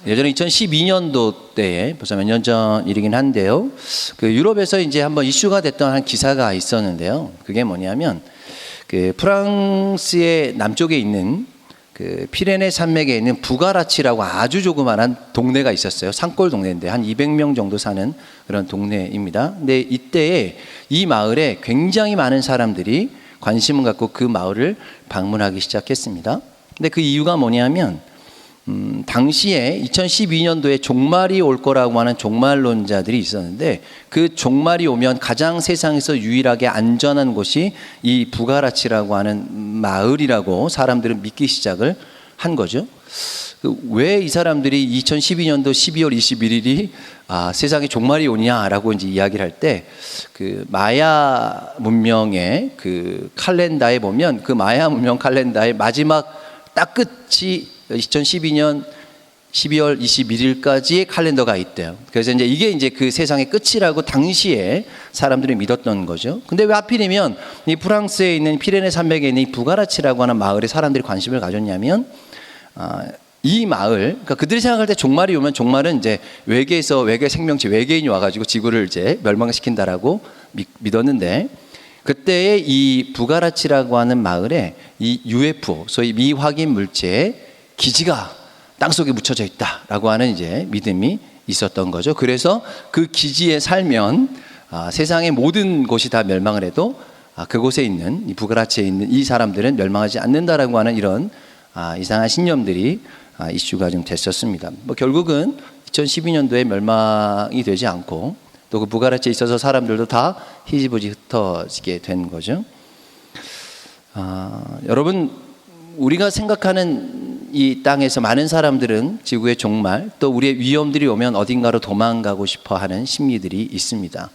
예전에 2012년도 때에 벌써 몇 년 전 일이긴 한데요. 그 유럽에서 이제 한번 이슈가 됐던 한 기사가 있었는데요. 그게 뭐냐면 그 프랑스의 남쪽에 있는 그 피레네 산맥에 있는 부가라치라고 아주 조그만한 동네가 있었어요. 산골 동네인데 한 200명 정도 사는 그런 동네입니다. 근데 이때에 이 마을에 굉장히 많은 사람들이 관심을 갖고 그 마을을 방문하기 시작했습니다. 근데 그 이유가 뭐냐면 당시에 2012년도에 종말이 올 거라고 하는 종말론자들이 있었는데 그 종말이 오면 가장 세상에서 유일하게 안전한 곳이 이 부가라치라고 하는 마을이라고 사람들은 믿기 시작을 한 거죠. 왜 이 사람들이 2012년도 12월 21일이 세상에 종말이 오냐라고 이제 이야기를 할 때 그 마야 문명의 그 칼렌다에 보면 그 마야 문명 칼렌다의 마지막 딱 끝이 2012년 12월 21일까지의 칼렌더가 있대요. 그래서 이게 이제 그 세상의 끝이라고 당시에 사람들이 믿었던 거죠. 근데 왜 하필이면 이 프랑스에 있는 피레네 산맥에 있는 이 부가라치라고 하는 마을에 사람들이 관심을 가졌냐면 이 마을, 그러니까 그들이 생각할 때 종말이 오면 종말은 이제 외계에서 외계 생명체 외계인이 와가지고 지구를 이제 멸망시킨다라고 믿었는데 그때의 이 부가라치라고 하는 마을에 이 UFO, 소위 미확인 물체의 기지가 땅속에 묻혀져 있다라고 하는 이제 믿음이 있었던 거죠. 그래서 그 기지에 살면 세상의 모든 곳이 다 멸망을 해도 그곳에 있는 이 부가라치에 있는 이 사람들은 멸망하지 않는다라고 하는 이런 이상한 신념들이 이슈가 좀 됐었습니다. 뭐 결국은 2012년도에 멸망이 되지 않고 또 그 부가라치에 있어서 사람들도 다 희지부지 흩어지게 된 거죠. 여러분, 우리가 생각하는 이 땅에서 많은 사람들은 지구의 종말 또 우리의 위험들이 오면 어딘가로 도망가고 싶어 하는 심리들이 있습니다.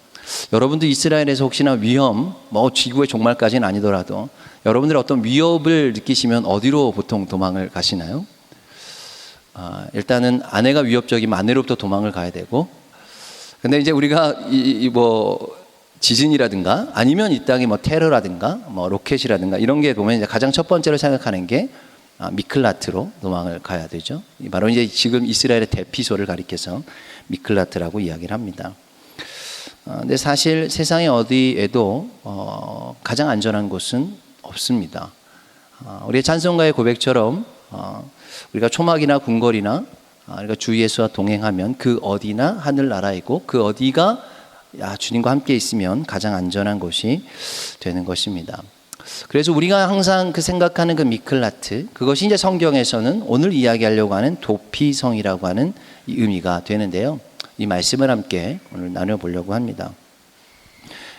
여러분도 이스라엘에서 혹시나 위험, 뭐 지구의 종말까지는 아니더라도 여러분들이 어떤 위협을 느끼시면 어디로 보통 도망을 가시나요? 일단은 아내가 위협적이면 아내로부터 도망을 가야 되고, 근데 이제 우리가 뭐 지진이라든가 아니면 이 땅에 뭐 테러라든가 뭐 로켓이라든가 이런 게 보면 이제 가장 첫 번째로 생각하는 게 미클라트로 도망을 가야 되죠. 바로 이제 지금 이스라엘의 대피소를 가리켜서 미클라트라고 이야기를 합니다. 근데 사실 세상에 어디에도 가장 안전한 곳은 없습니다. 우리의 찬송가의 고백처럼 우리가 초막이나 궁궐이나 우리가 주 예수와 동행하면 그 어디나 하늘나라이고 그 어디가 주님과 함께 있으면 가장 안전한 곳이 되는 것입니다. 그래서 우리가 항상 그 생각하는 그 미클라트, 그것이 이제 성경에서는 오늘 이야기하려고 하는 도피성이라고 하는 이 의미가 되는데요. 이 말씀을 함께 오늘 나눠보려고 합니다.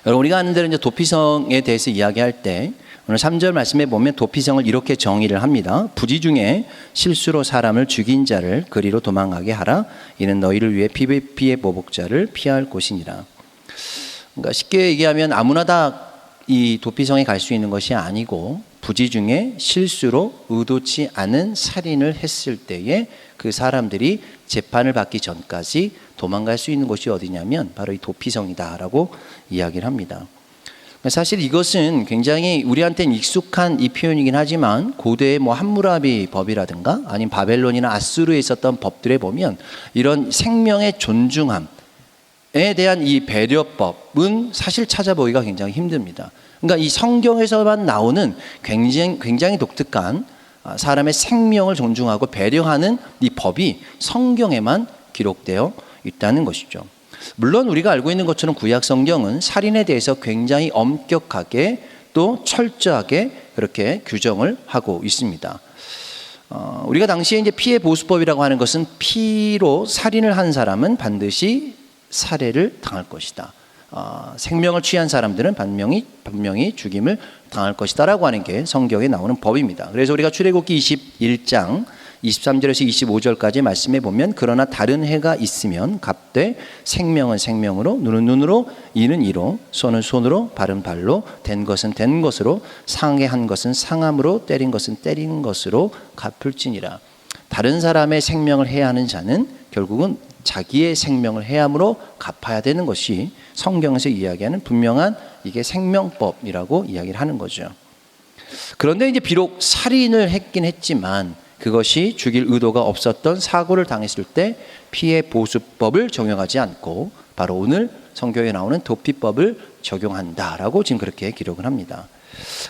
여러분, 우리가 아는 대로 이제 도피성에 대해서 이야기할 때 오늘 3절 말씀에 보면 도피성을 이렇게 정의를 합니다. 부지 중에 실수로 사람을 죽인 자를 그리로 도망가게 하라. 이는 너희를 위해 피의 보복자를 피할 곳이니라. 그러니까 쉽게 얘기하면 아무나 다 이 도피성에 갈 수 있는 것이 아니고 부지 중에 실수로 의도치 않은 살인을 했을 때에 그 사람들이 재판을 받기 전까지 도망갈 수 있는 곳이 어디냐면 바로 이 도피성이다라고 이야기를 합니다. 사실 이것은 굉장히 우리한테는 익숙한 이 표현이긴 하지만 고대의 뭐 함무라비 법이라든가 아니면 바벨론이나 아수르에 있었던 법들에 보면 이런 생명의 존중함에 대한 이 배려법은 사실 찾아보기가 굉장히 힘듭니다. 그러니까 이 성경에서만 나오는 굉장히 독특한 사람의 생명을 존중하고 배려하는 이 법이 성경에만 기록되어 있다는 것이죠. 물론 우리가 알고 있는 것처럼 구약 성경은 살인에 대해서 굉장히 엄격하게 또 철저하게 그렇게 규정을 하고 있습니다. 우리가 당시에 이제 피해 보수법이라고 하는 것은 피로 살인을 한 사람은 반드시 살해를 당할 것이다. 생명을 취한 사람들은 분명히 죽임을 당할 것이다라고 하는 게 성경에 나오는 법입니다. 그래서 우리가 출애굽기 21장 23절에서 25절까지 말씀해 보면 그러나 다른 해가 있으면 갑되 생명은 생명으로 눈은 눈으로 이는 이로 손은 손으로 발은 발로 된 것은 된 것으로 상해한 것은 상함으로 때린 것은 때린 것으로 갚을지니라. 다른 사람의 생명을 해하는 자는 결국은 자기의 생명을 해함으로 갚아야 되는 것이 성경에서 이야기하는 분명한 이게 생명법이라고 이야기를 하는 거죠. 그런데 이제 비록 살인을 했긴 했지만 그것이 죽일 의도가 없었던 사고를 당했을 때 피해 보수법을 적용하지 않고 바로 오늘 성경에 나오는 도피법을 적용한다라고 지금 그렇게 기록을 합니다.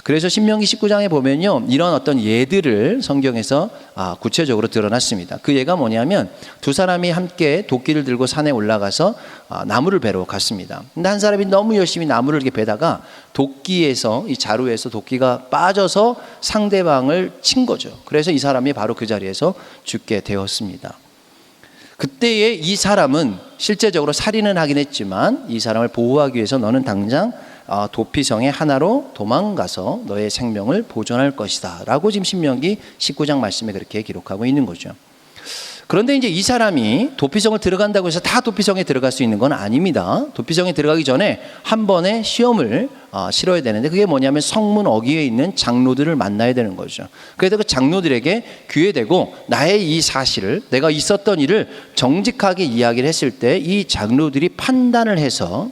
그래서 신명기 19장에 보면요, 이런 어떤 예들을 성경에서 구체적으로 드러났습니다. 그 예가 뭐냐면 두 사람이 함께 도끼를 들고 산에 올라가서 나무를 베러 갔습니다. 근데 한 사람이 너무 열심히 나무를 이렇게 베다가 도끼에서, 이 자루에서 도끼가 빠져서 상대방을 친 거죠. 그래서 이 사람이 바로 그 자리에서 죽게 되었습니다. 그때에 이 사람은 실제적으로 살인은 하긴 했지만 이 사람을 보호하기 위해서 너는 당장 도피성의 하나로 도망가서 너의 생명을 보존할 것이다 라고 지금 신명기 19장 말씀에 그렇게 기록하고 있는 거죠. 그런데 이제 이 사람이 도피성을 들어간다고 해서 다 도피성에 들어갈 수 있는 건 아닙니다. 도피성에 들어가기 전에 한 번의 시험을 치러야 되는데 그게 뭐냐면 성문 어귀에 있는 장로들을 만나야 되는 거죠. 그래서 그 장로들에게 귀에 대고 나의 이 사실을, 내가 있었던 일을 정직하게 이야기를 했을 때 이 장로들이 판단을 해서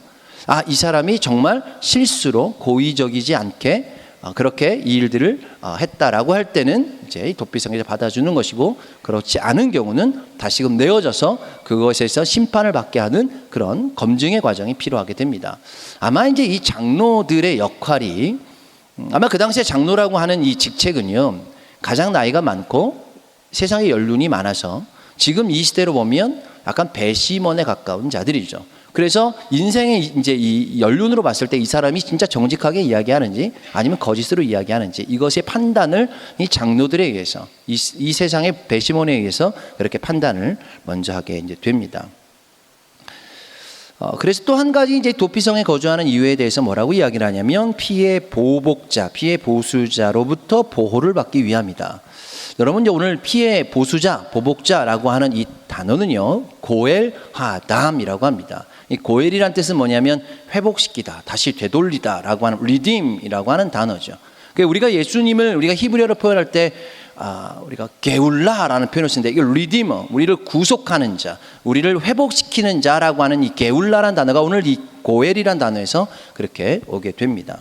이 사람이 정말 실수로 고의적이지 않게 그렇게 이 일들을 했다라고 할 때는 이제 도피성에서 받아주는 것이고, 그렇지 않은 경우는 다시금 내어져서 그것에서 심판을 받게 하는 그런 검증의 과정이 필요하게 됩니다. 아마 이제 이 장로들의 역할이, 아마 그 당시에 장로라고 하는 이 직책은요, 가장 나이가 많고 세상에 연륜이 많아서 지금 이 시대로 보면 약간 배심원에 가까운 자들이죠. 그래서 인생의 이제 이 연륜으로 봤을 때 이 사람이 진짜 정직하게 이야기하는지 아니면 거짓으로 이야기하는지, 이것의 판단을 이 장로들에 의해서, 이 세상의 배심원에 의해서 그렇게 판단을 먼저 하게 이제 됩니다. 그래서 또 한 가지 이제 도피성에 거주하는 이유에 대해서 뭐라고 이야기를 하냐면 피해 보복자, 피해 보수자로부터 보호를 받기 위함이다. 여러분, 이제 오늘 피해 보수자, 보복자라고 하는 이 단어는요, 고엘 하담이라고 합니다. 이 고엘이란 뜻은 뭐냐면 회복시키다, 다시 되돌리다라고 하는 리딤이라고 하는 단어죠. 우리가 예수님을 우리가 히브리어로 표현할 때 우리가 게울라라는 표현을 쓰는데, 이거 리디머, 우리를 구속하는 자, 우리를 회복시키는 자라고 하는 이 게울라라는 단어가 오늘 이 고엘이라는 단어에서 그렇게 오게 됩니다.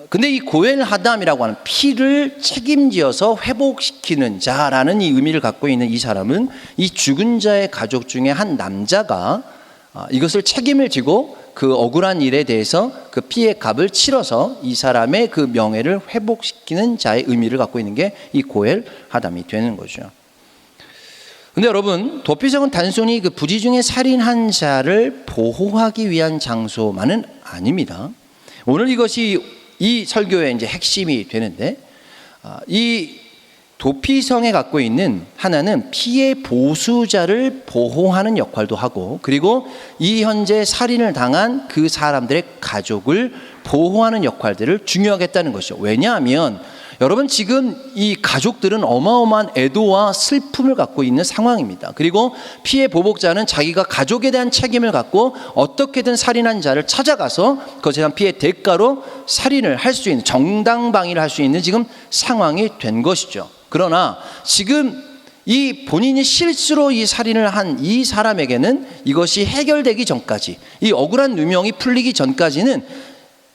근데 이 고엘 하담이라고 하는 피를 책임지어서 회복시키는 자라는 이 의미를 갖고 있는 이 사람은 이 죽은 자의 가족 중에 한 남자가 이것을 책임을 지고 그 억울한 일에 대해서 그 피해 값을 치러서 이 사람의 그 명예를 회복시키는 자의 의미를 갖고 있는 게 이 고엘 하담이 되는 거죠. 근데 여러분, 도피성은 단순히 그 부지 중에 살인한 자를 보호하기 위한 장소만은 아닙니다. 오늘 이것이 이 설교의 이제 핵심이 되는데, 이 도피성에 갖고 있는 하나는 피해 보수자를 보호하는 역할도 하고, 그리고 이 현재 살인을 당한 그 사람들의 가족을 보호하는 역할들을 중요하게 했다는 것이죠. 왜냐하면 여러분, 지금 이 가족들은 어마어마한 애도와 슬픔을 갖고 있는 상황입니다. 그리고 피해 보복자는 자기가 가족에 대한 책임을 갖고 어떻게든 살인한 자를 찾아가서 그것에 대한 피해 대가로 살인을 할 수 있는, 정당방위를 할 수 있는 지금 상황이 된 것이죠. 그러나 지금 이 본인이 실수로 이 살인을 한 이 사람에게는 이것이 해결되기 전까지, 이 억울한 누명이 풀리기 전까지는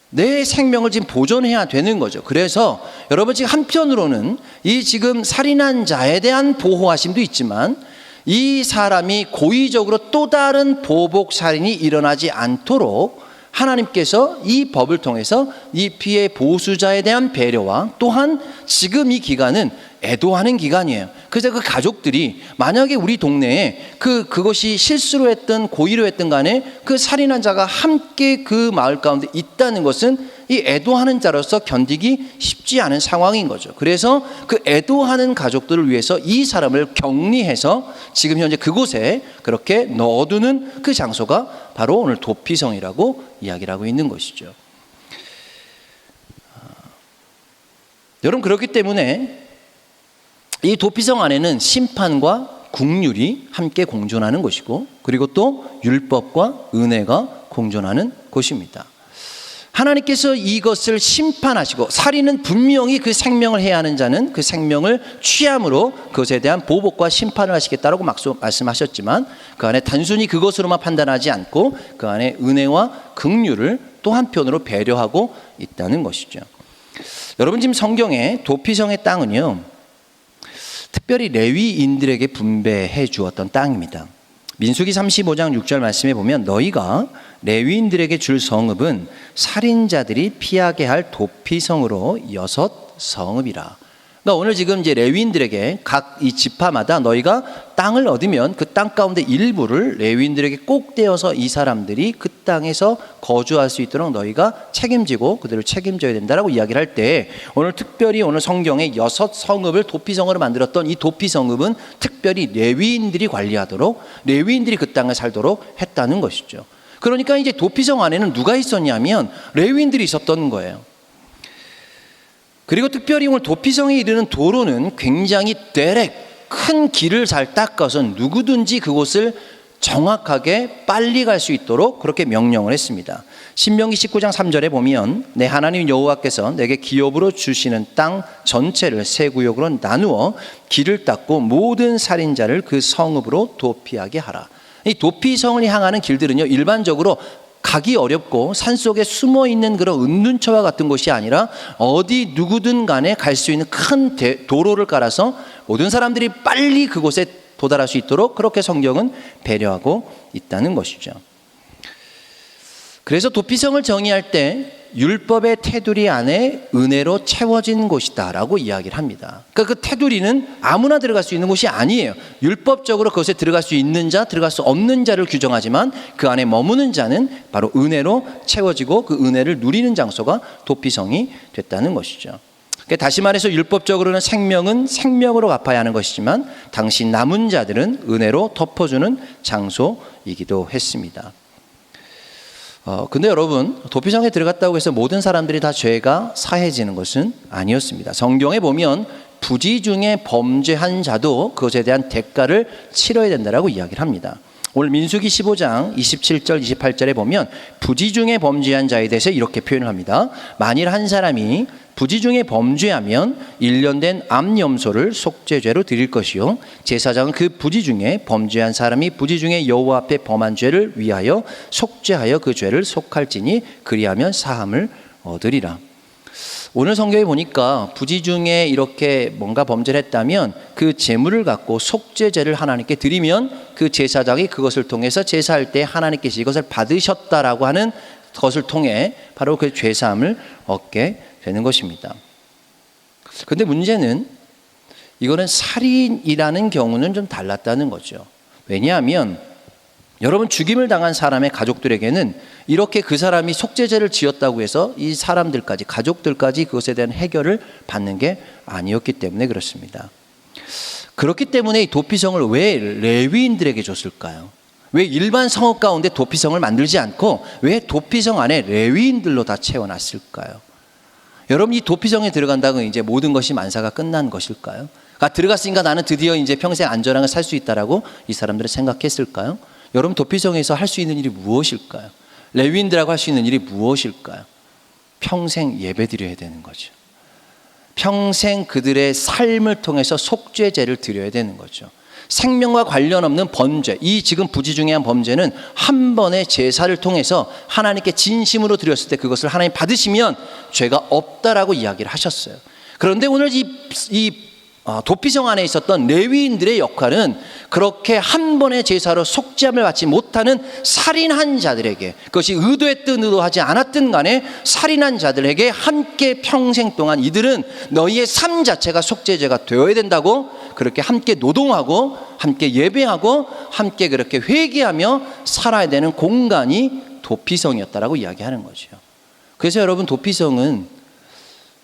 내 생명을 지금 보존해야 되는 거죠. 그래서 여러분, 지금 한편으로는 이 지금 살인한 자에 대한 보호하심도 있지만 이 사람이 고의적으로 또 다른 보복 살인이 일어나지 않도록 하나님께서 이 법을 통해서 이 피해 보수자에 대한 배려와, 또한 지금 이 기간은 애도하는 기간이에요. 그래서 그 가족들이 만약에 우리 동네에 그것이 실수로 했든 고의로 했든 간에 그 살인한 자가 함께 그 마을 가운데 있다는 것은 이 애도하는 자로서 견디기 쉽지 않은 상황인 거죠. 그래서 그 애도하는 가족들을 위해서 이 사람을 격리해서 지금 현재 그곳에 그렇게 넣어두는 그 장소가 바로 오늘 도피성이라고 이야기를 하고 있는 것이죠. 여러분, 그렇기 때문에 이 도피성 안에는 심판과 국률이 함께 공존하는 것이고, 그리고 또 율법과 은혜가 공존하는 곳입니다. 하나님께서 이것을 심판하시고, 살인은 분명히 그 생명을 해야 하는 자는 그 생명을 취함으로 그것에 대한 보복과 심판을 하시겠다라고 말씀하셨지만, 그 안에 단순히 그것으로만 판단하지 않고 그 안에 은혜와 긍휼을 또 한편으로 배려하고 있다는 것이죠. 여러분, 지금 성경에 도피성의 땅은요, 특별히 레위인들에게 분배해 주었던 땅입니다. 민수기 35장 6절 말씀에 보면 너희가 레위인들에게 줄 성읍은 살인자들이 피하게 할 도피성으로 6성읍이라. 그러니까 오늘 지금 이제 레위인들에게 각 이 지파마다 너희가 땅을 얻으면 그 땅 가운데 일부를 레위인들에게 꼭 떼어서 이 사람들이 그 땅에서 거주할 수 있도록 너희가 책임지고 그들을 책임져야 된다라고 이야기를 할 때, 오늘 특별히 오늘 성경에 6성읍을 도피성으로 만들었던 이 도피성읍은 특별히 레위인들이 관리하도록, 레위인들이 그 땅을 살도록 했다는 것이죠. 그러니까 이제 도피성 안에는 누가 있었냐면 레위인들이 있었던 거예요. 그리고 특별히 오늘 도피성에 이르는 도로는 굉장히 큰 길을 잘 닦아서 누구든지 그곳을 정확하게 빨리 갈 수 있도록 그렇게 명령을 했습니다. 신명기 19장 3절에 보면 내 하나님 여호와께서 내게 기업으로 주시는 땅 전체를 세 구역으로 나누어 길을 닦고 모든 살인자를 그 성읍으로 도피하게 하라. 이 도피성을 향하는 길들은요, 일반적으로 가기 어렵고 산속에 숨어있는 그런 은둔처와 같은 곳이 아니라 어디 누구든 간에 갈 수 있는 큰 도로를 깔아서 모든 사람들이 빨리 그곳에 도달할 수 있도록 그렇게 성경은 배려하고 있다는 것이죠. 그래서 도피성을 정의할 때 율법의 테두리 안에 은혜로 채워진 곳이다 라고 이야기를 합니다. 그러니까 그 테두리는 아무나 들어갈 수 있는 곳이 아니에요. 율법적으로 그것에 들어갈 수 있는 자, 들어갈 수 없는 자를 규정하지만 그 안에 머무는 자는 바로 은혜로 채워지고 그 은혜를 누리는 장소가 도피성이 됐다는 것이죠. 그러니까 다시 말해서 율법적으로는 생명은 생명으로 갚아야 하는 것이지만 당시 남은 자들은 은혜로 덮어주는 장소이기도 했습니다. 근데 여러분, 도피성에 들어갔다고 해서 모든 사람들이 다 죄가 사해지는 것은 아니었습니다. 성경에 보면 부지 중에 범죄한 자도 그것에 대한 대가를 치러야 된다라고 이야기를 합니다. 오늘 민수기 15장 27절 28절에 보면 부지 중에 범죄한 자에 대해서 이렇게 표현을 합니다. 만일 한 사람이 부지 중에 범죄하면 1년 된 암염소를 속죄죄로 드릴 것이요 제사장은 그 부지 중에 범죄한 사람이 부지 중에 여호와 앞에 범한 죄를 위하여 속죄하여 그 죄를 속할지니 그리하면 사함을 얻으리라. 오늘 성경에 보니까 부지 중에 이렇게 뭔가 범죄를 했다면 그 제물을 갖고 속죄제를 하나님께 드리면 그 제사장이 그것을 통해서 제사할 때 하나님께서 이것을 받으셨다라고 하는 것을 통해 바로 그 죄사함을 얻게 되는 것입니다. 그런데 문제는 이거는 살인이라는 경우는 좀 달랐다는 거죠. 왜냐하면 여러분, 죽임을 당한 사람의 가족들에게는 이렇게 그 사람이 속죄제를 지었다고 해서 이 사람들까지, 가족들까지 그것에 대한 해결을 받는 게 아니었기 때문에 그렇습니다. 그렇기 때문에 이 도피성을 왜 레위인들에게 줬을까요? 왜 일반 성읍 가운데 도피성을 만들지 않고 왜 도피성 안에 레위인들로 다 채워놨을까요? 여러분, 이 도피성에 들어간다고 이제 모든 것이 만사가 끝난 것일까요? 그러니까 들어갔으니까 나는 드디어 이제 평생 안전하게 살 수 있다라고 이 사람들은 생각했을까요? 여러분, 도피성에서 할 수 있는 일이 무엇일까요? 레위인들하고 할 수 있는 일이 무엇일까요? 평생 예배드려야 되는 거죠. 평생 그들의 삶을 통해서 속죄제를 드려야 되는 거죠. 생명과 관련 없는 범죄, 이 지금 부지중요한 범죄는 한 번의 제사를 통해서 하나님께 진심으로 드렸을 때 그것을 하나님 받으시면 죄가 없다라고 이야기를 하셨어요. 그런데 오늘 이 도피성 안에 있었던 레위인들의 역할은 그렇게 한 번의 제사로 속죄함을 받지 못하는 살인한 자들에게, 그것이 의도했든 의도하지 않았든 간에 살인한 자들에게 함께 평생 동안 이들은 너희의 삶 자체가 속죄제가 되어야 된다고 그렇게 함께 노동하고 함께 예배하고 함께 그렇게 회개하며 살아야 되는 공간이 도피성이었다라고 이야기하는 거죠. 그래서 여러분, 도피성은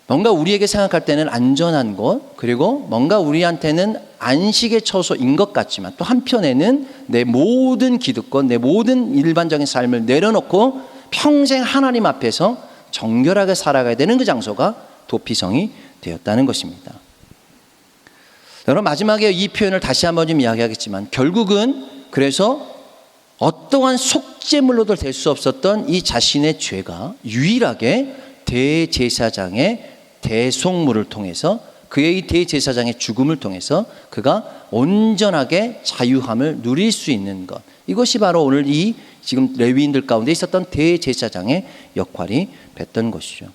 뭔가 우리에게 생각할 때는 안전한 곳, 그리고 뭔가 우리한테는 안식의 처소인 것 같지만 또 한편에는 내 모든 기득권, 내 모든 일반적인 삶을 내려놓고 평생 하나님 앞에서 정결하게 살아가야 되는 그 장소가 도피성이 되었다는 것입니다. 여러분, 마지막에 이 표현을 다시 한번 좀 이야기하겠지만 결국은 그래서 어떠한 속죄물로도 될 수 없었던 이 자신의 죄가 유일하게 대제사장의 대속물을 통해서, 그의 이 대제사장의 죽음을 통해서 그가 온전하게 자유함을 누릴 수 있는 것, 이것이 바로 오늘 이 지금 레위인들 가운데 있었던 대제사장의 역할이 됐던 것이죠.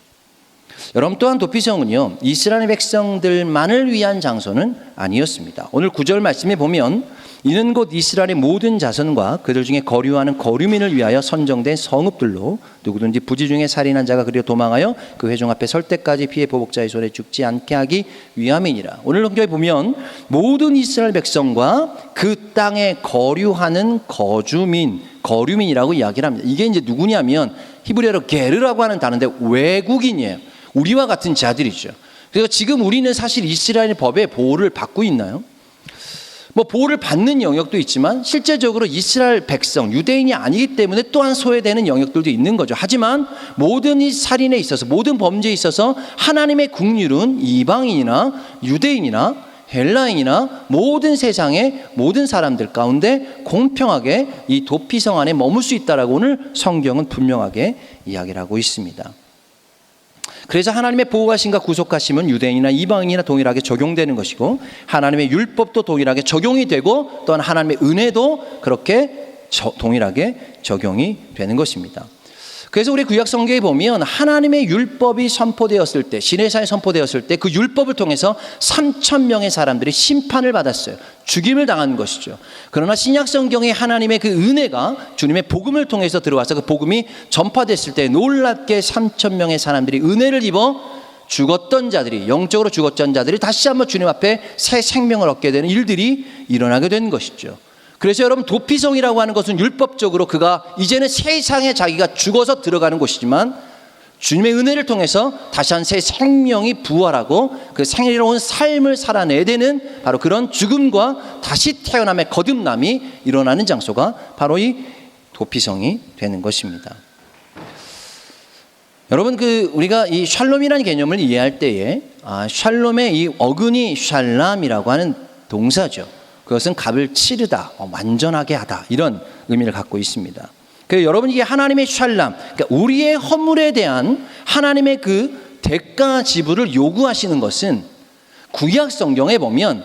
여러분 또한 도피성은요 이스라엘 백성들만을 위한 장소는 아니었습니다. 오늘 9절 말씀에 보면 이는 곧 이스라엘의 모든 자손과 그들 중에 거류하는 거류민을 위하여 선정된 성읍들로 누구든지 부지 중에 살인한 자가 그리로 도망하여 그 회중 앞에 설 때까지 피해 보복자의 손에 죽지 않게 하기 위함이니라. 오늘 성경에 보면 모든 이스라엘 백성과 그 땅에 거류하는 거류민이라고 이야기를 합니다. 이게 이제 누구냐면 히브리어로 게르라고 하는 단어인데 외국인이에요. 우리와 같은 자들이죠. 그래서 지금 우리는 사실 이스라엘 법의 보호를 받고 있나요? 뭐 보호를 받는 영역도 있지만 실제적으로 이스라엘 백성, 유대인이 아니기 때문에 또한 소외되는 영역들도 있는 거죠. 하지만 모든 이 살인에 있어서, 모든 범죄에 있어서 하나님의 국률은 이방인이나 유대인이나 헬라인이나 모든 세상의 모든 사람들 가운데 공평하게 이 도피성 안에 머물 수 있다라고 오늘 성경은 분명하게 이야기를 하고 있습니다. 그래서 하나님의 보호하심과 구속하심은 유대인이나 이방인이나 동일하게 적용되는 것이고 하나님의 율법도 동일하게 적용이 되고 또한 하나님의 은혜도 그렇게 동일하게 적용이 되는 것입니다. 그래서 우리 구약 성경에 보면 하나님의 율법이 선포되었을 때, 시내사에 선포되었을 때 그 율법을 통해서 3,000명의 사람들이 심판을 받았어요. 죽임을 당한 것이죠. 그러나 신약 성경에 하나님의 그 은혜가 주님의 복음을 통해서 들어와서 그 복음이 전파됐을 때 놀랍게 3,000명의 사람들이 은혜를 입어 죽었던 자들이, 영적으로 죽었던 자들이 다시 한번 주님 앞에 새 생명을 얻게 되는 일들이 일어나게 된 것이죠. 그래서 여러분 도피성이라고 하는 것은 율법적으로 그가 이제는 세상에 자기가 죽어서 들어가는 곳이지만 주님의 은혜를 통해서 다시 한 새 생명이 부활하고 그 생애로운 삶을 살아내야 되는 바로 그런 죽음과 다시 태어남의 거듭남이 일어나는 장소가 바로 이 도피성이 되는 것입니다. 여러분 우리가 이 샬롬이라는 개념을 이해할 때에 샬롬의 이 어근이 샬람이라고 하는 동사죠. 그것은 값을 치르다, 완전하게 하다 이런 의미를 갖고 있습니다. 그래서 여러분 이게 하나님의 샬람, 그러니까 우리의 허물에 대한 하나님의 그 대가 지불을 요구하시는 것은 구약 성경에 보면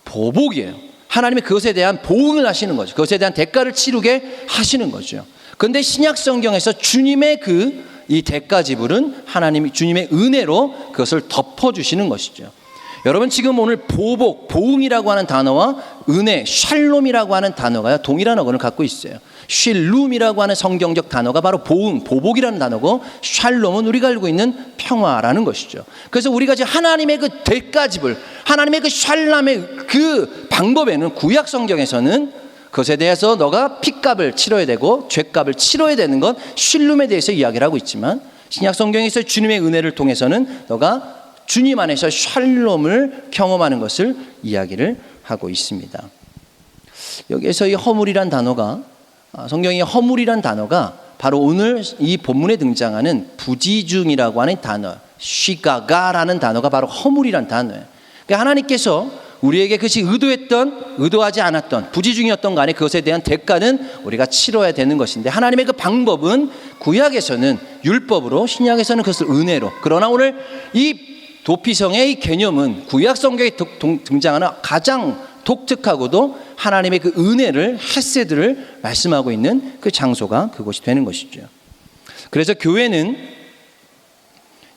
보복이에요. 하나님의 그것에 대한 보응을 하시는 거죠. 그것에 대한 대가를 치르게 하시는 거죠. 그런데 신약 성경에서 주님의 이 대가 지불은 하나님이 주님의 은혜로 그것을 덮어주시는 것이죠. 여러분 지금 오늘 보복, 보응이라고 하는 단어와 은혜, 샬롬이라고 하는 단어가 동일한 어근을 갖고 있어요. 쉴룸이라고 하는 성경적 단어가 바로 보응, 보복이라는 단어고 샬롬은 우리가 알고 있는 평화라는 것이죠. 그래서 우리가 지금 하나님의 그 대가 지불, 하나님의 그 샬람의 그 방법에는 구약 성경에서는 그것에 대해서 너가 핏값을 치러야 되고 죄값을 치러야 되는 것 쉴룸에 대해서 이야기를 하고 있지만 신약 성경에서 주님의 은혜를 통해서는 너가 주님 안에서 샬롬을 경험하는 것을 이야기를 하고 있습니다. 여기에서 이 허물이란 단어가 성경의 허물이란 단어가 바로 오늘 이 본문에 등장하는 부지중이라고 하는 단어 쉬가가라는 단어가 바로 허물이란 단어예요. 그러니까 하나님께서 우리에게 그것이 의도하지 않았던 부지중이었던 간에 그것에 대한 대가는 우리가 치러야 되는 것인데 하나님의 그 방법은 구약에서는 율법으로 신약에서는 그것을 은혜로 그러나 오늘 이 도피성의 이 개념은 구약 성경에 등장하는 가장 독특하고도 하나님의 그 은혜를 헤세드를 말씀하고 있는 그 장소가 그곳이 되는 것이죠. 그래서 교회는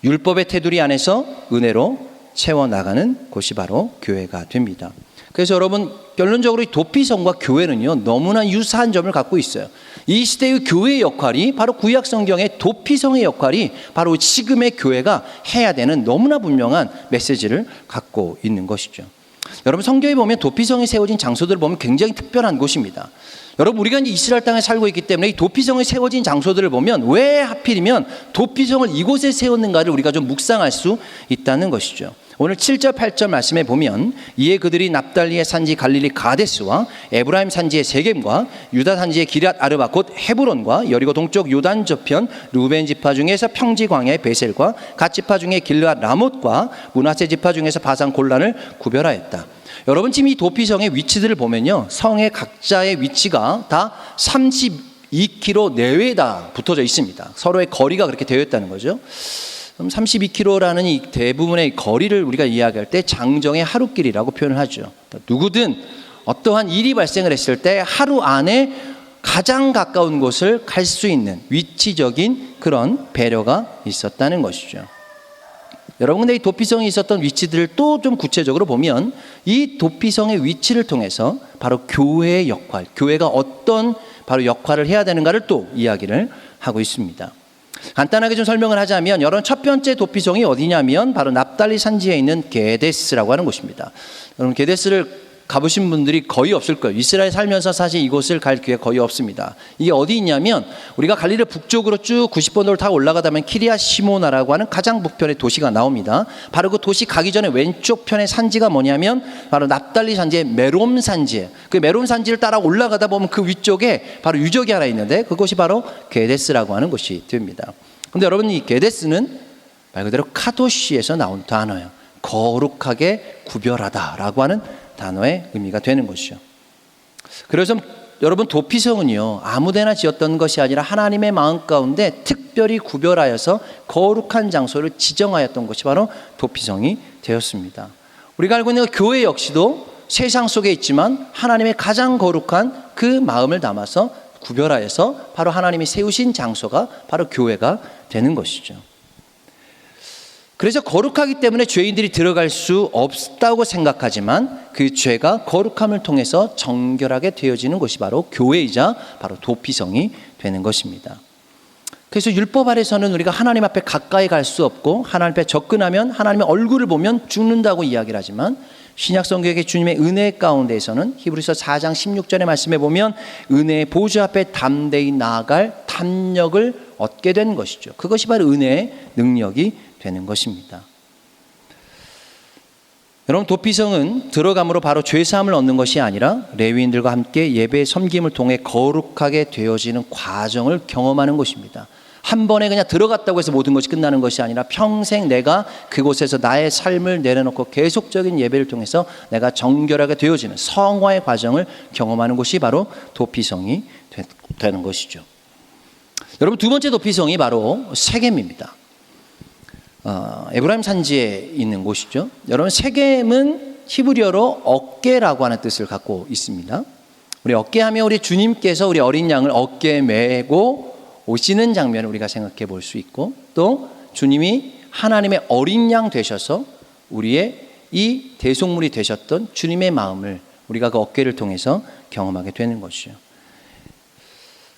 율법의 테두리 안에서 은혜로 채워나가는 곳이 바로 교회가 됩니다. 그래서 여러분 결론적으로 이 도피성과 교회는요 너무나 유사한 점을 갖고 있어요. 이 시대의 교회의 역할이 바로 구약 성경의 도피성의 역할이 바로 지금의 교회가 해야 되는 너무나 분명한 메시지를 갖고 있는 것이죠. 여러분 성경에 보면 도피성이 세워진 장소들을 보면 굉장히 특별한 곳입니다. 여러분 우리가 이제 이스라엘 땅에 살고 있기 때문에 이 도피성이 세워진 장소들을 보면 왜 하필이면 도피성을 이곳에 세웠는가를 우리가 좀 묵상할 수 있다는 것이죠. 오늘 7절 8절 말씀에 보면 이에 그들이 납달리의 산지 갈릴리 가데스와 에브라임 산지의 세겜과 유다 산지의 기럇 아르바 곧 헤브론과 여리고 동쪽 요단 저편 루벤 지파 중에서 평지 광야의 베셀과 갓 지파 중에 길르앗 라못과 므낫세 지파 중에서 바산 골란을 구별하였다. 여러분 지금 이 도피성의 위치들을 보면요 성의 각자의 위치가 다 32km 내외에 다 붙어져 있습니다. 서로의 거리가 그렇게 되어 있다는 거죠. 32km라는 이 대부분의 거리를 우리가 이야기할 때 장정의 하루길이라고 표현을 하죠. 누구든 어떠한 일이 발생을 했을 때 하루 안에 가장 가까운 곳을 갈 수 있는 위치적인 그런 배려가 있었다는 것이죠. 여러분, 근데 이 도피성이 있었던 위치들을 또 좀 구체적으로 보면 이 도피성의 위치를 통해서 바로 교회의 역할, 교회가 어떤 바로 역할을 해야 되는가를 또 이야기를 하고 있습니다. 간단하게 좀 설명을 하자면, 여러분, 첫 번째 도피성이 어디냐면 바로 납달리 산지에 있는 게데스라고 하는 곳입니다. 여러분, 게데스를 가보신 분들이 거의 없을 거예요. 이스라엘 살면서 사실 이곳을 갈 기회가 거의 없습니다. 이게 어디 있냐면, 우리가 갈릴리 북쪽으로 쭉 90번도를 타고 올라가다 보면 키리아 시모나라고 하는 가장 북편의 도시가 나옵니다. 바로 그 도시 가기 전에 왼쪽 편의 산지가 뭐냐면 바로 납달리 산지의 메롬 산지예요. 그 메롬 산지를 따라 올라가다 보면 그 위쪽에 바로 유적이 하나 있는데 그곳이 바로 게데스라고 하는 곳이 됩니다. 근데 여러분, 이 게데스는 말 그대로 카도시에서 나온 단어예요. 거룩하게 구별하다라고 하는 단어의 의미가 되는 것이죠. 그래서 여러분, 도피성은요, 아무데나 지었던 것이 아니라 하나님의 마음 가운데 특별히 구별하여서 거룩한 장소를 지정하였던 것이 바로 도피성이 되었습니다. 우리가 알고 있는 교회 역시도 세상 속에 있지만 하나님의 가장 거룩한 그 마음을 담아서 구별하여서 바로 하나님이 세우신 장소가 바로 교회가 되는 것이죠. 그래서 거룩하기 때문에 죄인들이 들어갈 수 없다고 생각하지만 그 죄가 거룩함을 통해서 정결하게 되어지는 것이 바로 교회이자 바로 도피성이 되는 것입니다. 그래서 율법 아래서는 우리가 하나님 앞에 가까이 갈 수 없고 하나님 앞에 접근하면 하나님의 얼굴을 보면 죽는다고 이야기를 하지만, 신약 성경의 주님의 은혜 가운데에서는 히브리서 4장 16절의 말씀에 보면 은혜의 보좌 앞에 담대히 나아갈 담력을 얻게 된 것이죠. 그것이 바로 은혜의 능력이 되는 것입니다. 여러분, 도피성은 들어감으로 바로 죄사함을 얻는 것이 아니라 레위인들과 함께 예배 섬김을 통해 거룩하게 되어지는 과정을 경험하는 것입니다. 한 번에 그냥 들어갔다고 해서 모든 것이 끝나는 것이 아니라 평생 내가 그곳에서 나의 삶을 내려놓고 계속적인 예배를 통해서 내가 정결하게 되어지는 성화의 과정을 경험하는 것이 바로 도피성이 되는 것이죠. 여러분, 두 번째 도피성이 바로 세겜입니다. 에브라임 산지에 있는 곳이죠. 여러분, 세겜은 히브리어로 어깨라고 하는 뜻을 갖고 있습니다. 우리 어깨하면 우리 주님께서 우리 어린 양을 어깨에 메고 오시는 장면을 우리가 생각해 볼 수 있고, 또 주님이 하나님의 어린 양 되셔서 우리의 이 대속물이 되셨던 주님의 마음을 우리가 그 어깨를 통해서 경험하게 되는 것이죠.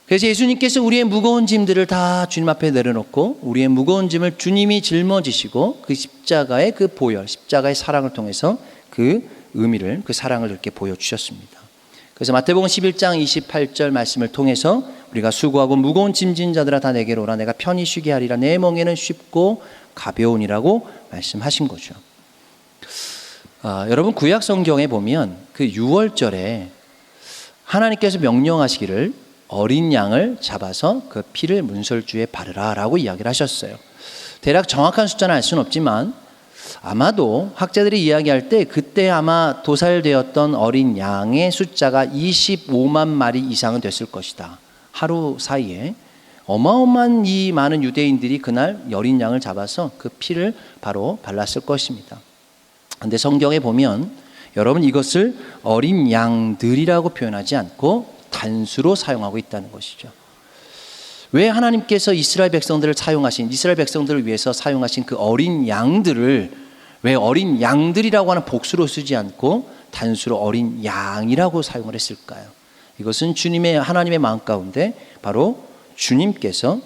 그래서 예수님께서 우리의 무거운 짐들을 다 주님 앞에 내려놓고 우리의 무거운 짐을 주님이 짊어지시고 그 십자가의 그 보혈, 십자가의 사랑을 통해서 그 의미를, 그 사랑을 이렇게 보여주셨습니다. 그래서 마태복음 11장 28절 말씀을 통해서 우리가 수고하고 무거운 짐진 자들아 다 내게로 오라, 내가 편히 쉬게 하리라, 내 멍에는 쉽고 가벼우니라고 말씀하신 거죠. 여러분, 구약 성경에 보면 그 6월절에 하나님께서 명령하시기를 어린 양을 잡아서 그 피를 문설주에 바르라 라고 이야기를 하셨어요. 대략 정확한 숫자는 알 수는 없지만 아마도 학자들이 이야기할 때 그때 아마 도살되었던 어린 양의 숫자가 25만 마리 이상은 됐을 것이다. 하루 사이에 어마어마한 이 많은 유대인들이 그날 어린 양을 잡아서 그 피를 바로 발랐을 것입니다. 그런데 성경에 보면 여러분, 이것을 어린 양들이라고 표현하지 않고 단수로 사용하고 있다는 것이죠. 왜 하나님께서 이스라엘 백성들을 위해서 사용하신 그 어린 양들을 왜 어린 양들이라고 하는 복수로 쓰지 않고 단수로 어린 양이라고 사용을 했을까요? 이것은 하나님의 마음 가운데 바로 주님께서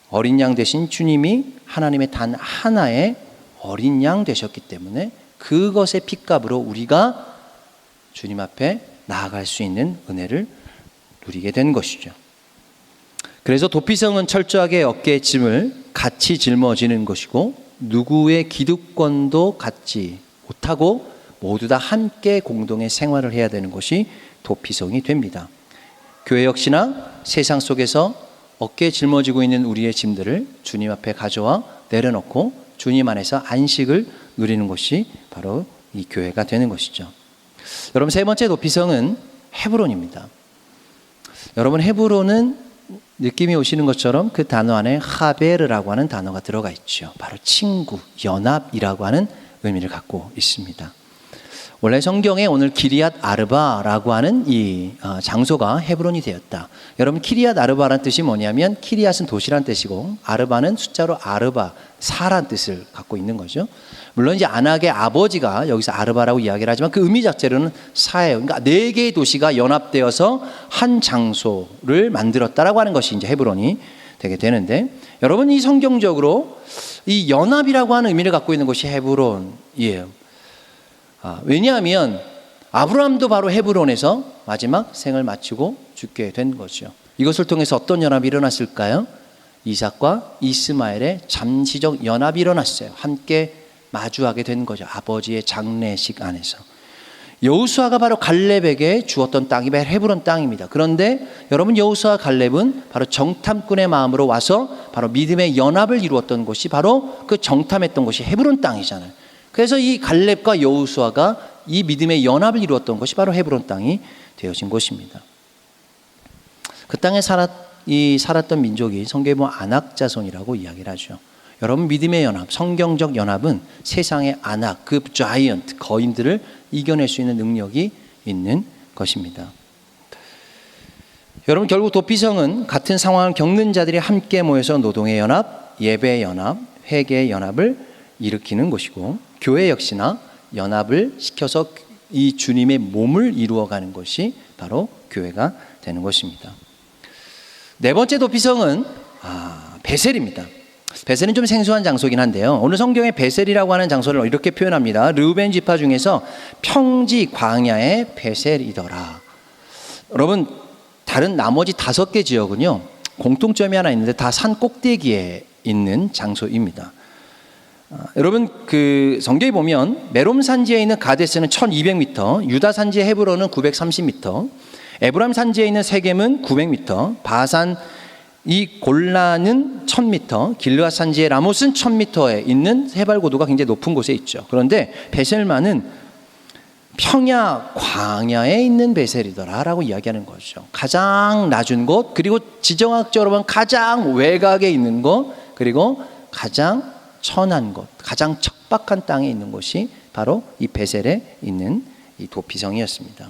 어린 양 되신 주님이 하나님의 단 하나의 어린 양 되셨기 때문에 그것의 핏값으로 우리가 주님 앞에 나아갈 수 있는 은혜를 누리게 된 것이죠. 그래서 도피성은 철저하게 어깨의 짐을 같이 짊어지는 것이고 누구의 기득권도 갖지 못하고 모두 다 함께 공동의 생활을 해야 되는 것이 도피성이 됩니다. 교회 역시나 세상 속에서 어깨에 짊어지고 있는 우리의 짐들을 주님 앞에 가져와 내려놓고 주님 안에서 안식을 누리는 것이 바로 이 교회가 되는 것이죠. 여러분, 세 번째 도피성은 헤브론입니다. 여러분, 헤브론은 느낌이 오시는 것처럼 그 단어 안에 하베르라고 하는 단어가 들어가 있죠. 바로 친구, 연합이라고 하는 의미를 갖고 있습니다. 원래 성경에 오늘 기리앗 아르바라고 하는 이 장소가 헤브론이 되었다. 여러분 키리앗 아르바라는 뜻이 뭐냐면 키리앗은 도시란 뜻이고 아르바는 숫자로 아르바, 사란 뜻을 갖고 있는 거죠. 물론 이제 아낙의 아버지가 여기서 아르바라고 이야기를 하지만 그 의미 자체로는 사예요. 그러니까 4개의 도시가 연합되어서 한 장소를 만들었다라고 하는 것이 이제 헤브론이 되게 되는데, 여러분 이 성경적으로 이 연합이라고 하는 의미를 갖고 있는 것이 헤브론이에요. 왜냐하면 아브라함도 바로 헤브론에서 마지막 생을 마치고 죽게 된 거죠. 이것을 통해서 어떤 연합이 일어났을까요? 이삭과 이스마엘의 잠시적 연합이 일어났어요. 함께 마주하게 된 거죠. 아버지의 장례식 안에서. 여호수아가 바로 갈렙에게 주었던 땅이 헤브론 땅입니다. 그런데 여러분 여호수아 갈렙은 바로 정탐꾼의 마음으로 와서 바로 믿음의 연합을 이루었던 곳이 바로 그 정탐했던 곳이 헤브론 땅이잖아요. 그래서 이 갈렙과 여호수아가 이 믿음의 연합을 이루었던 것이 바로 헤브론 땅이 되어진 곳입니다. 그 땅에 살았던 민족이 성경에 보면 아낙 자손이라고 이야기를 하죠. 여러분 믿음의 연합, 성경적 연합은 세상의 아낙, 그 자이언트, 거인들을 이겨낼 수 있는 능력이 있는 것입니다. 여러분 결국 도피성은 같은 상황을 겪는 자들이 함께 모여서 노동의 연합, 예배의 연합, 회개의 연합을 일으키는 곳이고, 교회 역시나 연합을 시켜서 이 주님의 몸을 이루어가는 것이 바로 교회가 되는 것입니다. 네 번째 도피성은 베셀입니다. 베셀은 좀 생소한 장소긴 한데요, 오늘 성경에 베셀이라고 하는 장소를 이렇게 표현합니다. 르우벤 지파 중에서 평지 광야의 베셀이더라. 여러분 다른 나머지 5개 지역은요 공통점이 하나 있는데 다 산 꼭대기에 있는 장소입니다. 여러분 그 성경에 보면 메롬 산지에 있는 가데스는 1200m, 유다 산지의 헤브론은 930m, 에브라임 산지에 있는 세겜은 900m, 바산 이 골란은 1000m, 길르앗 산지의 라못은 1000m에 있는 해발 고도가 굉장히 높은 곳에 있죠. 그런데 베셀만은 평야 광야에 있는 베셀이더라라고 이야기하는 거죠. 가장 낮은 곳, 그리고 지정학적으로 보면 가장 외곽에 있는 곳, 그리고 가장 천한 곳, 가장 척박한 땅에 있는 곳이 바로 이 베셀에 있는 이 도피성이었습니다.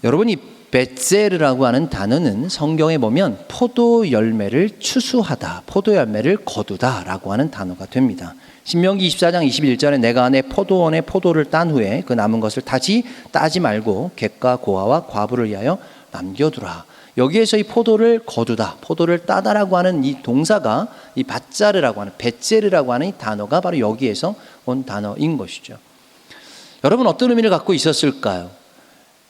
여러분 이 베셀이라고 하는 단어는 성경에 보면 포도 열매를 추수하다, 포도 열매를 거두다라고 하는 단어가 됩니다. 신명기 24장 21절에 내가 내 포도원에 포도를 딴 후에 그 남은 것을 다시 따지 말고 객과 고아와 과부를 위하여 남겨두라. 여기에서 이 포도를 거두다, 포도를 따다라고 하는 이 동사가 이 밧자르라고 하는 베셀이라고 하는 이 단어가 바로 여기에서 온 단어인 것이죠. 여러분 어떤 의미를 갖고 있었을까요?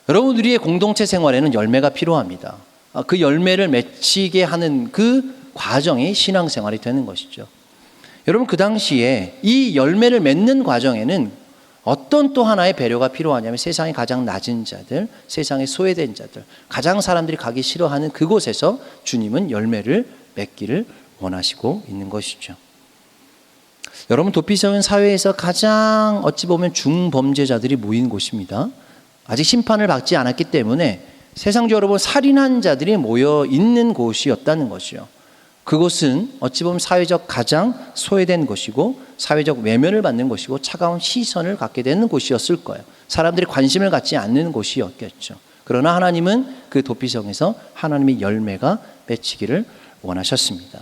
여러분 우리의 공동체 생활에는 열매가 필요합니다. 그 열매를 맺히게 하는 그 과정이 신앙생활이 되는 것이죠. 여러분 그 당시에 이 열매를 맺는 과정에는 어떤 또 하나의 배려가 필요하냐면 세상에 가장 낮은 자들, 세상에 소외된 자들, 가장 사람들이 가기 싫어하는 그곳에서 주님은 열매를 맺기를 원하시고 있는 것이죠. 여러분 도피성은 사회에서 가장 어찌 보면 중범죄자들이 모인 곳입니다. 아직 심판을 받지 않았기 때문에 세상적으로 보면 살인한 자들이 모여 있는 곳이었다는 것이요. 그곳은 어찌 보면 사회적 가장 소외된 곳이고 사회적 외면을 받는 곳이고 차가운 시선을 갖게 되는 곳이었을 거예요. 사람들이 관심을 갖지 않는 곳이었겠죠. 그러나 하나님은 그 도피성에서 하나님의 열매가 맺히기를 원하셨습니다.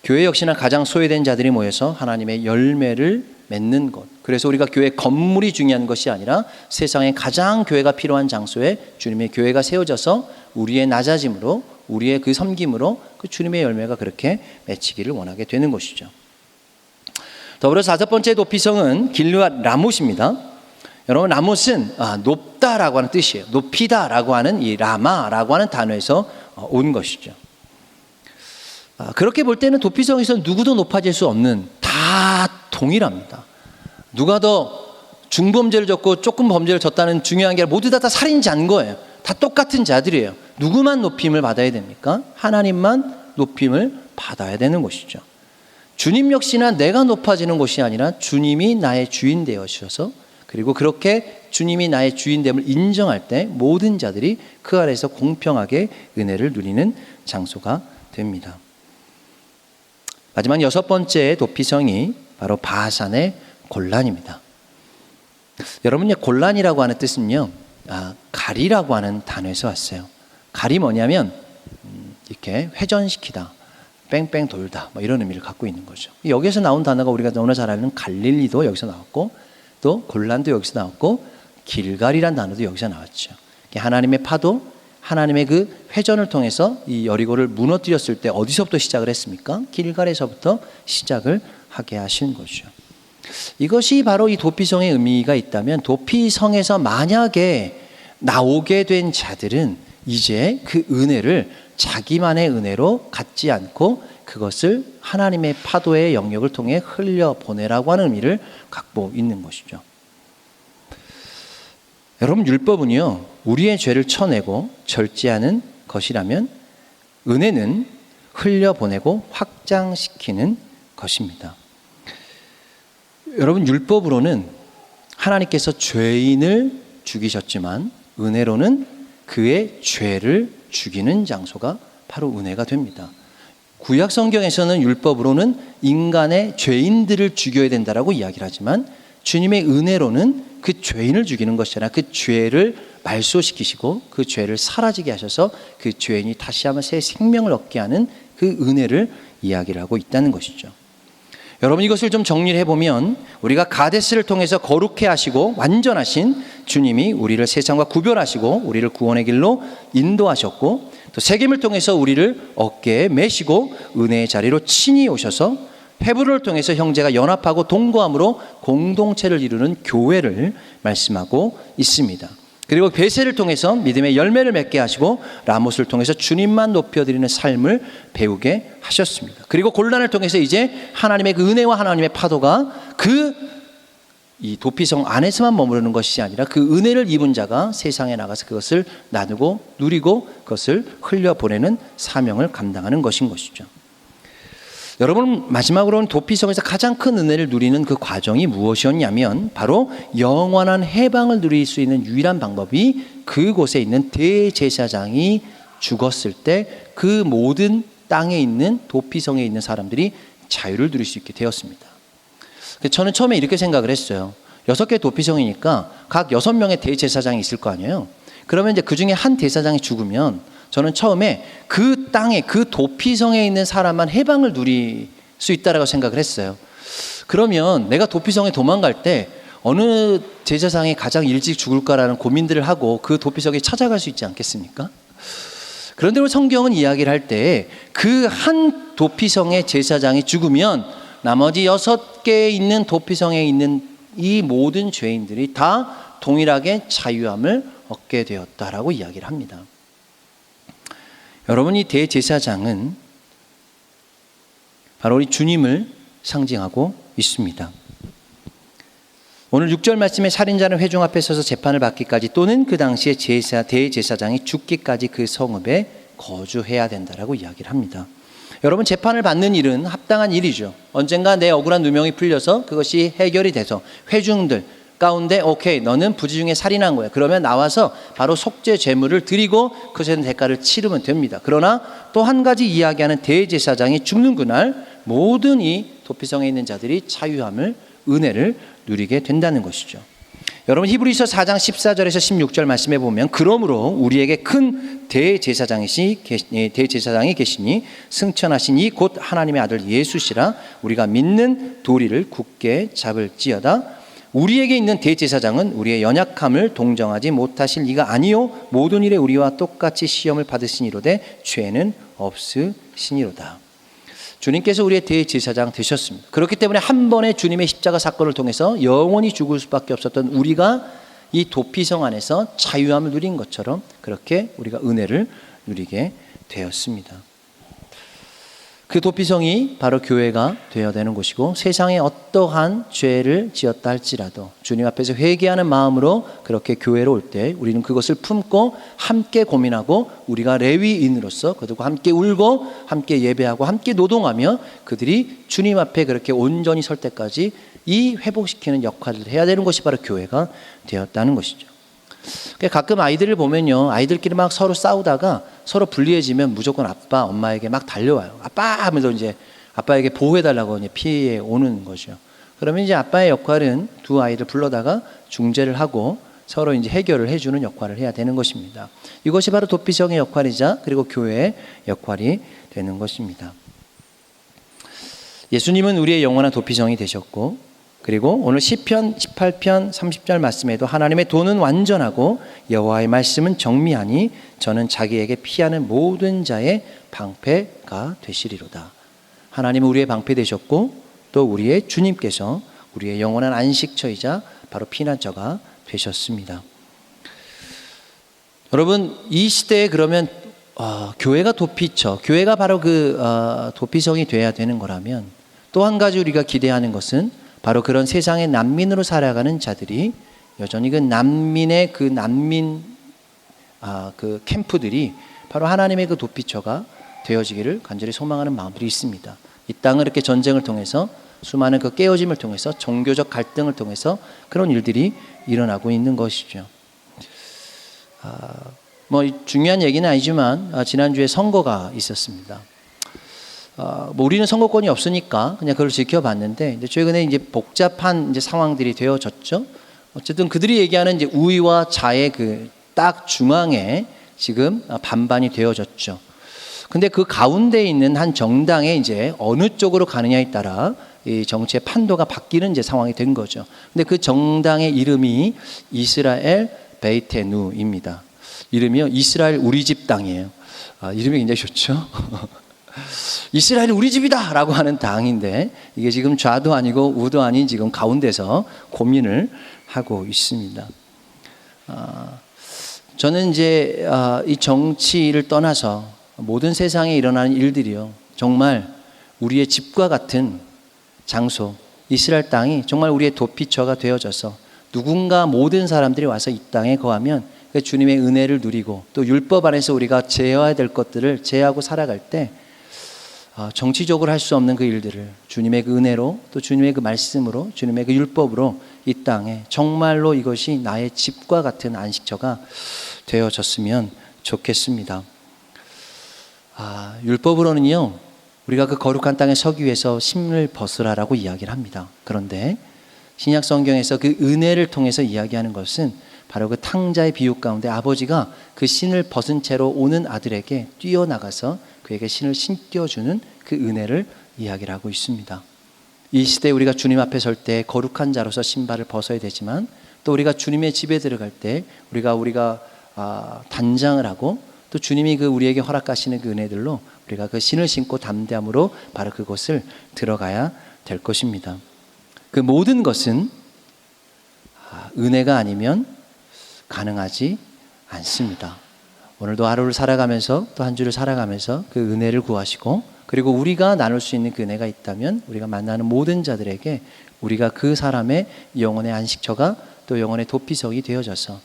교회 역시나 가장 소외된 자들이 모여서 하나님의 열매를 맺는 것. 그래서 우리가 교회 건물이 중요한 것이 아니라 세상에 가장 교회가 필요한 장소에 주님의 교회가 세워져서 우리의 낮아짐으로, 우리의 그 섬김으로 그 주님의 열매가 그렇게 맺히기를 원하게 되는 것이죠. 더불어서 5번째 도피성은 길르앗 라못입니다. 여러분 라못은 높다라고 하는 뜻이에요. 높이다라고 하는 이 라마라고 하는 단어에서 온 것이죠. 그렇게 볼 때는 도피성에서 누구도 높아질 수 없는, 다 동일합니다. 누가 더 중범죄를 졌고 조금 범죄를 졌다는 중요한 게 아니라 모두 다 살인자인 거예요. 다 똑같은 자들이에요. 누구만 높임을 받아야 됩니까? 하나님만 높임을 받아야 되는 것이죠. 주님 역시나 내가 높아지는 것이 아니라 주님이 나의 주인 되어주셔서, 그리고 그렇게 주님이 나의 주인됨을 인정할 때 모든 자들이 그 아래에서 공평하게 은혜를 누리는 장소가 됩니다. 마지막 6번째 도피성이 바로 바산의 골란입니다. 여러분, 곤란이라고 하는 뜻은요, 가리라고 하는 단어에서 왔어요. 가리 뭐냐면 이렇게 회전시키다, 뺑뺑 돌다, 뭐 이런 의미를 갖고 있는 거죠. 여기에서 나온 단어가 우리가 너무나 잘 아는 갈릴리도 여기서 나왔고, 또 곤란도 여기서 나왔고, 길갈이란 단어도 여기서 나왔죠. 하나님의 파도, 하나님의 그 회전을 통해서 이 여리고를 무너뜨렸을 때 어디서부터 시작을 했습니까? 길갈에서부터 시작을 하게 하신 거죠. 이것이 바로 이 도피성의 의미가 있다면, 도피성에서 만약에 나오게 된 자들은 이제 그 은혜를 자기만의 은혜로 갖지 않고 그것을 하나님의 파도의 영역을 통해 흘려보내라고 하는 의미를 갖고 있는 것이죠. 여러분, 율법은요, 우리의 죄를 쳐내고 절제하는 것이라면 은혜는 흘려보내고 확장시키는 것입니다. 여러분, 율법으로는 하나님께서 죄인을 죽이셨지만 은혜로는 그의 죄를 죽이는 장소가 바로 은혜가 됩니다. 구약 성경에서는 율법으로는 인간의 죄인들을 죽여야 된다라고 이야기를 하지만 주님의 은혜로는 그 죄인을 죽이는 것이 아니라 그 죄를 말소시키시고 그 죄를 사라지게 하셔서 그 죄인이 다시 한번 새 생명을 얻게 하는 그 은혜를 이야기를 하고 있다는 것이죠. 여러분, 이것을 좀 정리를 해보면 우리가 가데스를 통해서 거룩해 하시고 완전하신 주님이 우리를 세상과 구별하시고 우리를 구원의 길로 인도하셨고, 또 세겜을 통해서 우리를 어깨에 메시고 은혜의 자리로 친히 오셔서 헤브론을 통해서 형제가 연합하고 동거함으로 공동체를 이루는 교회를 말씀하고 있습니다. 그리고 베셀을 통해서 믿음의 열매를 맺게 하시고 라못을 통해서 주님만 높여드리는 삶을 배우게 하셨습니다. 그리고 곤란을 통해서 이제 하나님의 그 은혜와 하나님의 파도가 이 도피성 안에서만 머무르는 것이 아니라 그 은혜를 입은 자가 세상에 나가서 그것을 나누고 누리고 그것을 흘려보내는 사명을 감당하는 것인 것이죠. 여러분, 마지막으로는 도피성에서 가장 큰 은혜를 누리는 그 과정이 무엇이었냐면 바로 영원한 해방을 누릴 수 있는 유일한 방법이 그곳에 있는 대제사장이 죽었을 때 그 모든 땅에 있는 도피성에 있는 사람들이 자유를 누릴 수 있게 되었습니다. 저는 처음에 이렇게 생각을 했어요. 6개 도피성이니까 각 6명의 대제사장이 있을 거 아니에요. 그러면 이제 그 중에 한 대사장이 죽으면 저는 처음에 그 땅에 그 도피성에 있는 사람만 해방을 누릴 수 있다라고 생각을 했어요. 그러면 내가 도피성에 도망갈 때 어느 제사장이 가장 일찍 죽을까라는 고민들을 하고 그 도피성에 찾아갈 수 있지 않겠습니까? 그런데 성경은 이야기를 할 때 그 한 도피성의 제사장이 죽으면 나머지 6개에 있는 도피성에 있는 이 모든 죄인들이 다 동일하게 자유함을 얻게 되었다라고 이야기를 합니다. 여러분, 이 대제사장은 바로 우리 주님을 상징하고 있습니다. 오늘 6절 말씀에 살인자는 회중 앞에 서서 재판을 받기까지 또는 그 당시에 대제사장이 죽기까지 그 성읍에 거주해야 된다라고 이야기를 합니다. 여러분, 재판을 받는 일은 합당한 일이죠. 언젠가 내 억울한 누명이 풀려서 그것이 해결이 돼서 회중들 가운데 오케이, 너는 부지 중에 살인한 거야. 그러면 나와서 바로 속죄 제물을 드리고 그것에 대한 대가를 치르면 됩니다. 그러나 또 한 가지 이야기하는 대제사장이 죽는 그날 모든 이 도피성에 있는 자들이 자유함을, 은혜를 누리게 된다는 것이죠. 여러분, 히브리서 4장 14절에서 16절 말씀해 보면 그러므로 우리에게 큰 대제사장이 계시니 승천하신 이 곧 하나님의 아들 예수시라. 우리가 믿는 도리를 굳게 잡을지어다. 우리에게 있는 대제사장은 우리의 연약함을 동정하지 못하실 이가 아니요 모든 일에 우리와 똑같이 시험을 받으시니로되 죄는 없으시니로다. 주님께서 우리의 대제사장 되셨습니다. 그렇기 때문에 한 번의 주님의 십자가 사건을 통해서 영원히 죽을 수밖에 없었던 우리가 이 도피성 안에서 자유함을 누린 것처럼 그렇게 우리가 은혜를 누리게 되었습니다. 그 도피성이 바로 교회가 되어야 되는 곳이고, 세상에 어떠한 죄를 지었다 할지라도 주님 앞에서 회개하는 마음으로 그렇게 교회로 올 때 우리는 그것을 품고 함께 고민하고 우리가 레위인으로서 그들과 함께 울고 함께 예배하고 함께 노동하며 그들이 주님 앞에 그렇게 온전히 설 때까지 이 회복시키는 역할을 해야 되는 것이 바로 교회가 되었다는 것이죠. 가끔 아이들을 보면요, 아이들끼리 막 서로 싸우다가 서로 불리해지면 무조건 아빠, 엄마에게 막 달려와요. 아빠 하면서 이제 아빠에게 보호해달라고 이제 피해 오는 거죠. 그러면 이제 아빠의 역할은 두 아이를 불러다가 중재를 하고 서로 이제 해결을 해주는 역할을 해야 되는 것입니다. 이것이 바로 도피성의 역할이자 그리고 교회의 역할이 되는 것입니다. 예수님은 우리의 영원한 도피성이 되셨고, 그리고 오늘 시편 18편 30절 말씀에도 하나님의 도는 완전하고 여호와의 말씀은 정미하니 저는 자기에게 피하는 모든 자의 방패가 되시리로다. 하나님은 우리의 방패 되셨고 또 우리의 주님께서 우리의 영원한 안식처이자 바로 피난처가 되셨습니다. 여러분, 이 시대에 그러면 교회가 도피처, 교회가 바로 그 도피성이 돼야 되는 거라면 또 한 가지 우리가 기대하는 것은 바로 그런 세상의 난민으로 살아가는 자들이 여전히 그 난민의 그 난민 그 캠프들이 바로 하나님의 그 도피처가 되어지기를 간절히 소망하는 마음들이 있습니다. 이 땅을 이렇게 전쟁을 통해서 수많은 그 깨어짐을 통해서 종교적 갈등을 통해서 그런 일들이 일어나고 있는 것이죠. 뭐 중요한 얘기는 아니지만 지난주에 선거가 있었습니다. 뭐 우리는 선거권이 없으니까 그냥 그걸 지켜봤는데 이제 최근에 이제 복잡한 이제 상황들이 되어졌죠. 어쨌든 그들이 얘기하는 이제 우위와 좌의 그 딱 중앙에 지금 반반이 되어졌죠. 근데 그 가운데 있는 한 정당에 이제 어느 쪽으로 가느냐에 따라 이 정치의 판도가 바뀌는 이제 상황이 된 거죠. 근데 그 정당의 이름이 이스라엘 베이테누입니다. 이름이요, 이스라엘 우리 집 당이에요. 이름이 굉장히 좋죠. 이스라엘 우리 집이다 라고 하는 당인데 이게 지금 좌도 아니고 우도 아닌 지금 가운데서 고민을 하고 있습니다. 저는 이제 이 정치를 떠나서 모든 세상에 일어나는 일들이요, 정말 우리의 집과 같은 장소, 이스라엘 땅이 정말 우리의 도피처가 되어져서 누군가 모든 사람들이 와서 이 땅에 거하면 주님의 은혜를 누리고 또 율법 안에서 우리가 제어해야 될 것들을 제어하고 살아갈 때 정치적으로 할 수 없는 그 일들을 주님의 그 은혜로 또 주님의 그 말씀으로 주님의 그 율법으로 이 땅에 정말로 이것이 나의 집과 같은 안식처가 되어졌으면 좋겠습니다. 율법으로는요, 우리가 그 거룩한 땅에 서기 위해서 신을 벗으라라고 이야기를 합니다. 그런데 신약 성경에서 그 은혜를 통해서 이야기하는 것은 바로 그 탕자의 비유 가운데 아버지가 그 신을 벗은 채로 오는 아들에게 뛰어나가서 그에게 신을 신겨주는 그 은혜를 이야기를 하고 있습니다. 이 시대에 우리가 주님 앞에 설 때 거룩한 자로서 신발을 벗어야 되지만 또 우리가 주님의 집에 들어갈 때 우리가 단장을 하고 또 주님이 그 우리에게 허락하시는 그 은혜들로 우리가 그 신을 신고 담대함으로 바로 그곳을 들어가야 될 것입니다. 그 모든 것은 은혜가 아니면 가능하지 않습니다. 오늘도 하루를 살아가면서 또 한 주를 살아가면서 그 은혜를 구하시고 그리고 우리가 나눌 수 있는 그 은혜가 있다면 우리가 만나는 모든 자들에게 우리가 그 사람의 영혼의 안식처가 또 영혼의 도피성이 되어져서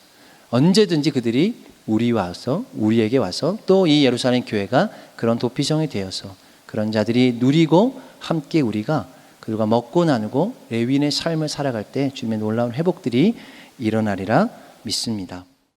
언제든지 그들이 우리에게 와서 또 이 예루살렘 교회가 그런 도피성이 되어서 그런 자들이 누리고 함께 우리가 그들과 먹고 나누고 레위인의 삶을 살아갈 때 주님의 놀라운 회복들이 일어나리라 믿습니다.